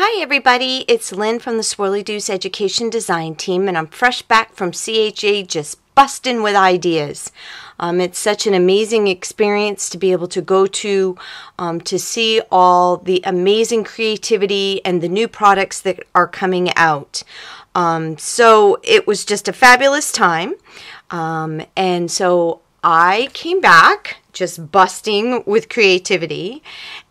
Hi everybody, it's Lynn from the Swirlydoo Education Design Team, and I'm fresh back from CHA just busting with ideas. It's such an amazing experience to be able to go to see all the amazing creativity and the new products that are coming out. So it was just a fabulous time, and so I came back just busting with creativity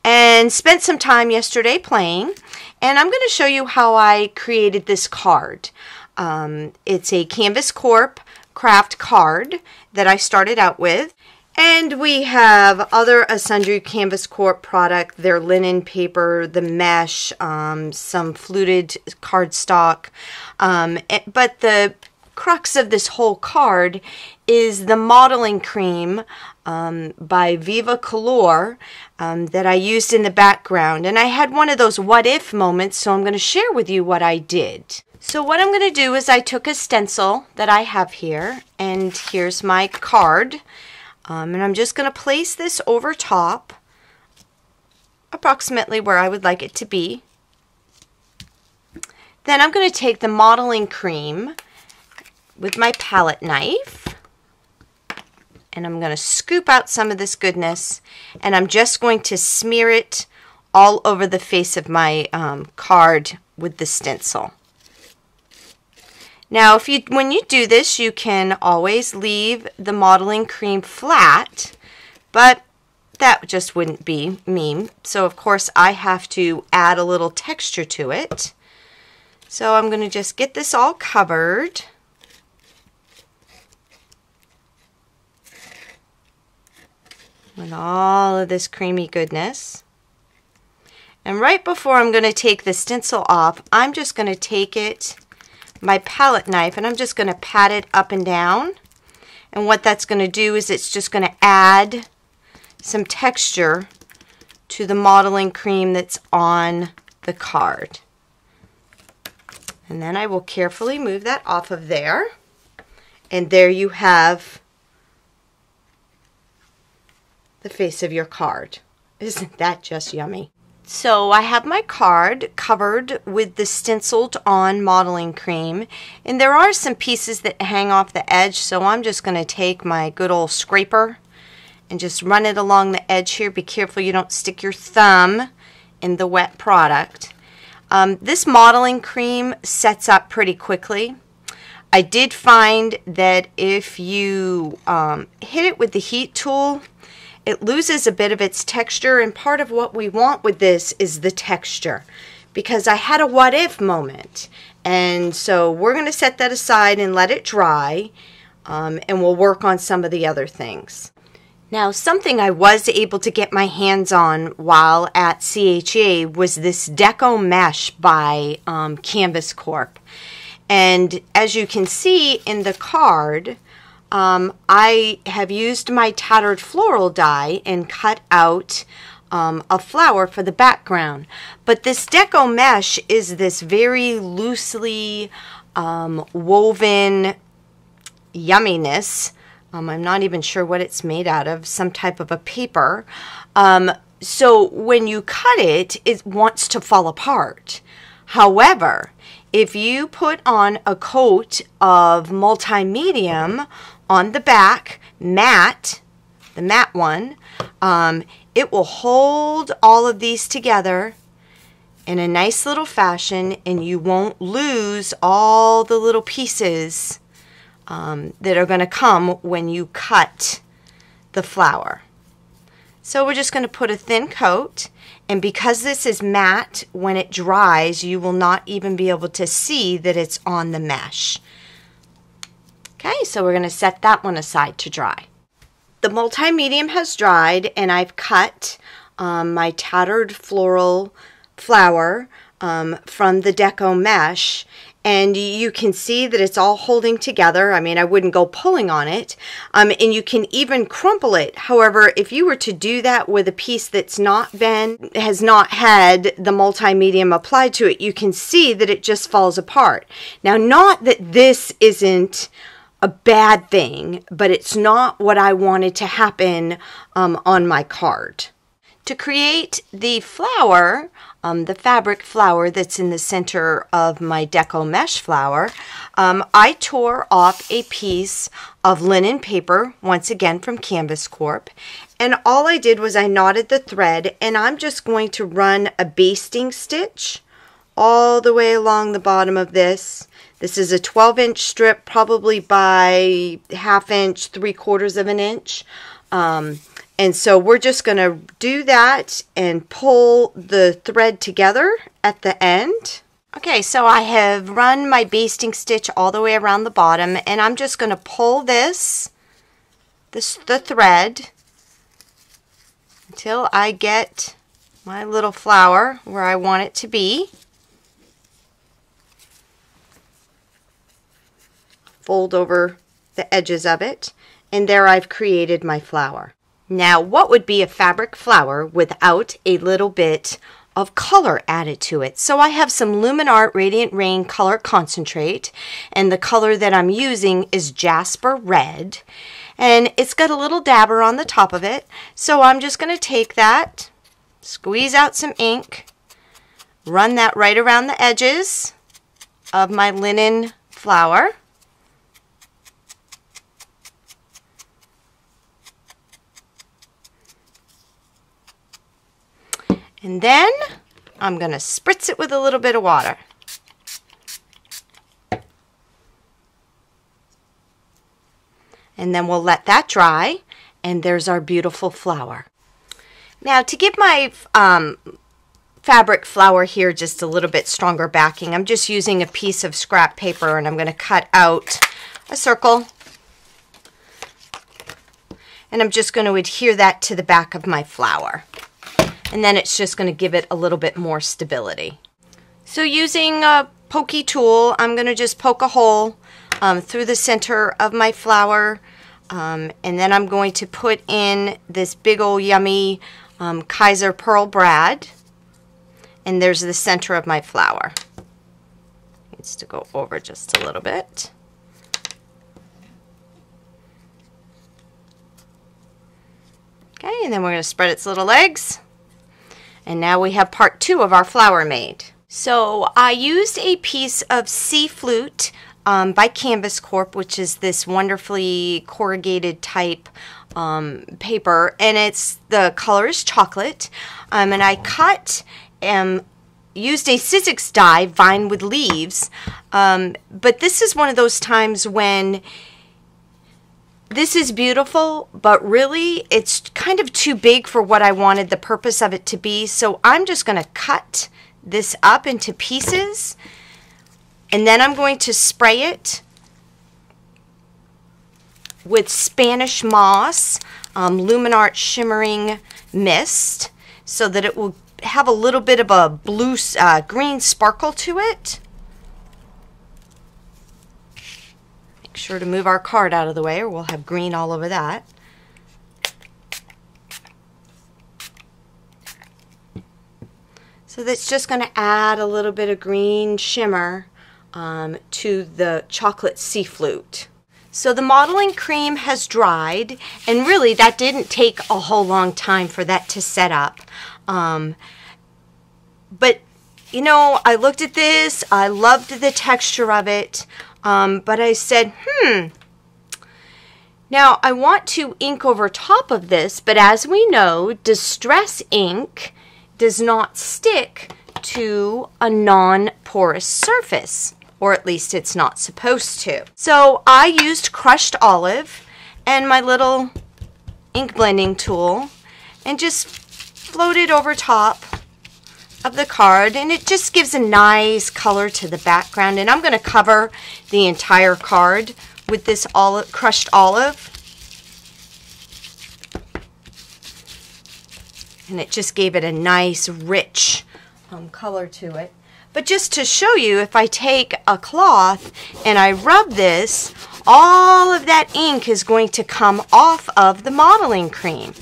and spent some time yesterday playing, and I'm going to show you how I created this card. It's a Canvas Corp craft card that I started out with, and we have other sundry Canvas Corp product, their linen paper, the mesh, some fluted cardstock, but the crux of this whole card is the modeling cream by Viva Color that I used in the background. And I had one of those what if moments, so I'm going to share with you what I did. So what I'm going to do is I took a stencil that I have here, and here's my card, and I'm just going to place this over top approximately where I would like it to be. Then I'm going to take the modeling cream with my palette knife, and I'm going to scoop out some of this goodness, and I'm just going to smear it all over the face of my card with the stencil. Now, when you do this, you can always leave the modeling cream flat, but that just wouldn't be me. So, of course, I have to add a little texture to it. So I'm going to just get this all covered. With all of this creamy goodness. And right before I'm going to take the stencil off, I'm just going to take my palette knife, and I'm just going to pat it up and down. And what that's going to do is it's just going to add some texture to the modeling cream that's on the card. And then I will carefully move that off of there. And there you have the face of your card. Isn't that just yummy? So I have my card covered with the stenciled on modeling cream, and there are some pieces that hang off the edge, so I'm just going to take my good old scraper and just run it along the edge here. Be careful you don't stick your thumb in the wet product. This modeling cream sets up pretty quickly. I did find that if you hit it with the heat tool, it loses a bit of its texture, and part of what we want with this is the texture, because I had a what if moment, and so we're going to set that aside and let it dry, and we'll work on some of the other things. Now, something I was able to get my hands on while at CHA was this deco mesh by Canvas Corp, and as you can see in the card, I have used my tattered floral die and cut out a flower for the background. But this deco mesh is this very loosely woven yumminess. I'm not even sure what it's made out of, some type of a paper. So when you cut it, it wants to fall apart. However, if you put on a coat of multi-medium on the back, matte, the matte one, it will hold all of these together in a nice little fashion, and you won't lose all the little pieces that are going to come when you cut the flower. So we're just going to put a thin coat, and because this is matte, when it dries, you will not even be able to see that it's on the mesh. Okay, so we're going to set that one aside to dry. The multi-medium has dried, and I've cut my tattered floral flower from the deco mesh, and you can see that it's all holding together. I mean, I wouldn't go pulling on it, and you can even crumple it. However, if you were to do that with a piece that's has not had the multi-medium applied to it, you can see that it just falls apart. Now, not that this isn't a bad thing, but it's not what I wanted to happen on my card. To create the flower, the fabric flower that's in the center of my deco mesh flower, I tore off a piece of linen paper, once again from Canvas Corp, and all I did was I knotted the thread, and I'm just going to run a basting stitch all the way along the bottom of this. This is a 12-inch strip, probably by 1/2 inch, 3/4 of an inch. And so we're just going to do that and pull the thread together at the end. Okay, so I have run my basting stitch all the way around the bottom, and I'm just going to pull the thread until I get my little flower where I want it to be. Fold over the edges of it, and there I've created my flower. Now, what would be a fabric flower without a little bit of color added to it? So I have some Luminart Radiant Rain color concentrate, and the color that I'm using is Jasper Red, and it's got a little dabber on the top of it. So I'm just going to take that, squeeze out some ink, run that right around the edges of my linen flower. And then I'm going to spritz it with a little bit of water. And then we'll let that dry, and there's our beautiful flower. Now, to give my fabric flower here just a little bit stronger backing, I'm just using a piece of scrap paper, and I'm going to cut out a circle. And I'm just going to adhere that to the back of my flower. And then it's just going to give it a little bit more stability. So using a pokey tool, I'm going to just poke a hole through the center of my flower, and then I'm going to put in this big old yummy Kaiser Pearl brad, and there's the center of my flower. Needs to go over just a little bit. Okay, and then we're going to spread its little legs. And now we have part 2 of our flower made. So I used a piece of Sea Flute by Canvas Corp, which is this wonderfully corrugated type paper, and the color is chocolate. And I cut used a Sizzix die, Vine with Leaves, but this is one of those times when this is beautiful, but really it's kind of too big for what I wanted the purpose of it to be. So I'm just going to cut this up into pieces, and then I'm going to spray it with Spanish Moss Luminart Shimmering Mist so that it will have a little bit of a blue, green sparkle to it. Sure to move our card out of the way or we'll have green all over that. So that's just going to add a little bit of green shimmer to the chocolate Sea Flute. So the modeling cream has dried, and really that didn't take a whole long time for that to set up. But you know, I looked at this, I loved the texture of it. But I said, now I want to ink over top of this, but as we know, Distress ink does not stick to a non-porous surface, or at least it's not supposed to. So I used crushed olive and my little ink blending tool and just floated over top of the card, and it just gives a nice color to the background. And I'm going to cover the entire card with this crushed olive, and it just gave it a nice rich color to it. But just to show you, if I take a cloth and I rub this, all of that ink is going to come off of the modeling cream.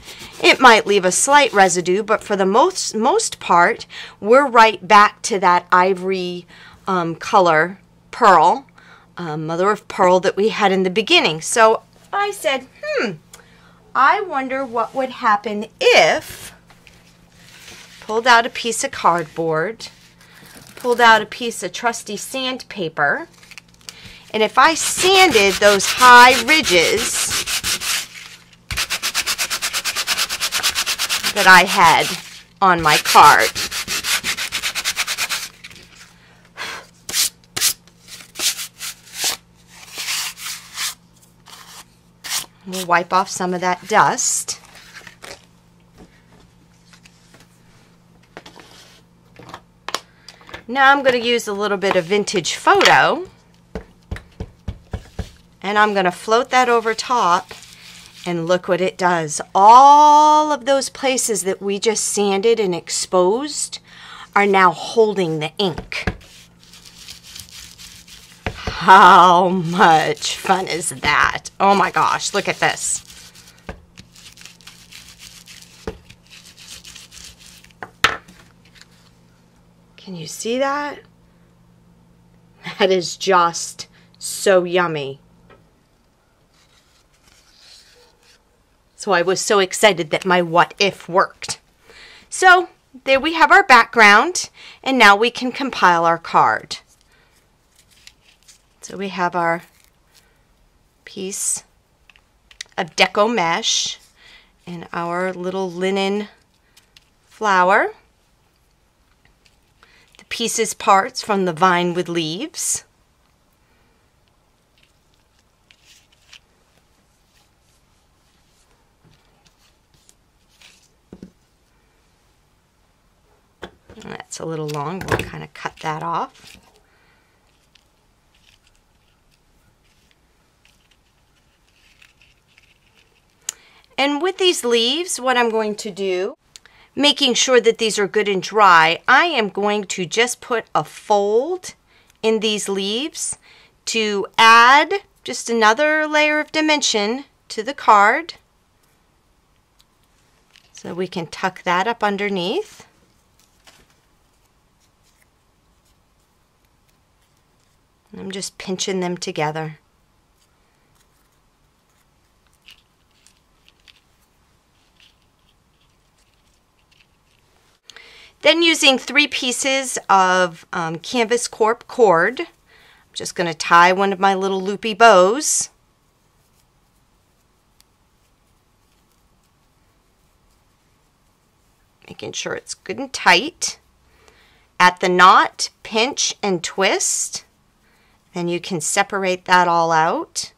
It might leave a slight residue, but for the most part, we're right back to that ivory color pearl, mother of pearl that we had in the beginning. So I said, I wonder what would happen if pulled out a piece of cardboard, pulled out a piece of trusty sandpaper, and if I sanded those high ridges that I had on my card, we'll wipe off some of that dust. Now I'm going to use a little bit of vintage photo, and I'm going to float that over top, and look what it does. All of those places that we just sanded and exposed are now holding the ink. How much fun is that? Oh my gosh, look at this. Can you see that? That is just so yummy. So I was so excited that my what if worked. So there we have our background, and now we can compile our card. So we have our piece of deco mesh and our little linen flower. The pieces parts from the vine with leaves. And that's a little long. We'll kind of cut that off. And with these leaves, what I'm going to do, making sure that these are good and dry, I am going to just put a fold in these leaves to add just another layer of dimension to the card. So we can tuck that up underneath. I'm just pinching them together. Then using 3 pieces of canvas Corp cord, I'm just going to tie one of my little loopy bows. Making sure it's good and tight. At the knot, pinch and twist. Then you can separate that all out.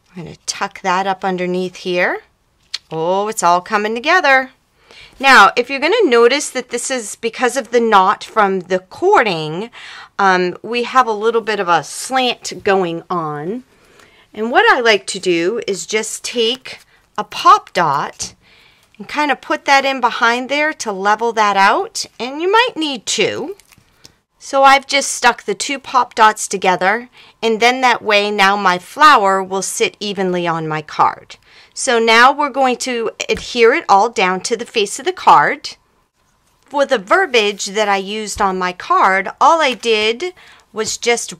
I'm going to tuck that up underneath here. Oh, it's all coming together. Now, if you're going to notice that this is because of the knot from the cording, we have a little bit of a slant going on. And what I like to do is just take a pop dot and kind of put that in behind there to level that out. And you might need 2. So I've just stuck the 2 pop dots together, and then that way now my flower will sit evenly on my card. So now we're going to adhere it all down to the face of the card. For the verbiage that I used on my card, all I did was just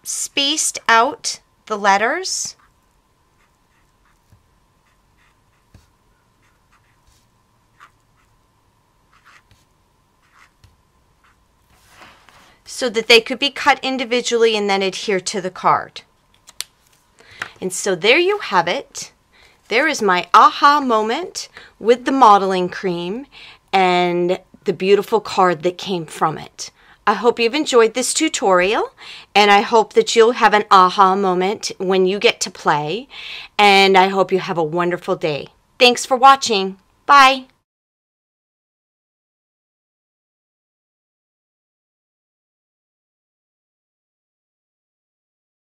spaced out the letters. So that they could be cut individually and then adhere to the card. And so there you have it. There is my aha moment with the modeling cream and the beautiful card that came from it. I hope you've enjoyed this tutorial, and I hope that you'll have an aha moment when you get to play, and I hope you have a wonderful day. Thanks for watching. Bye.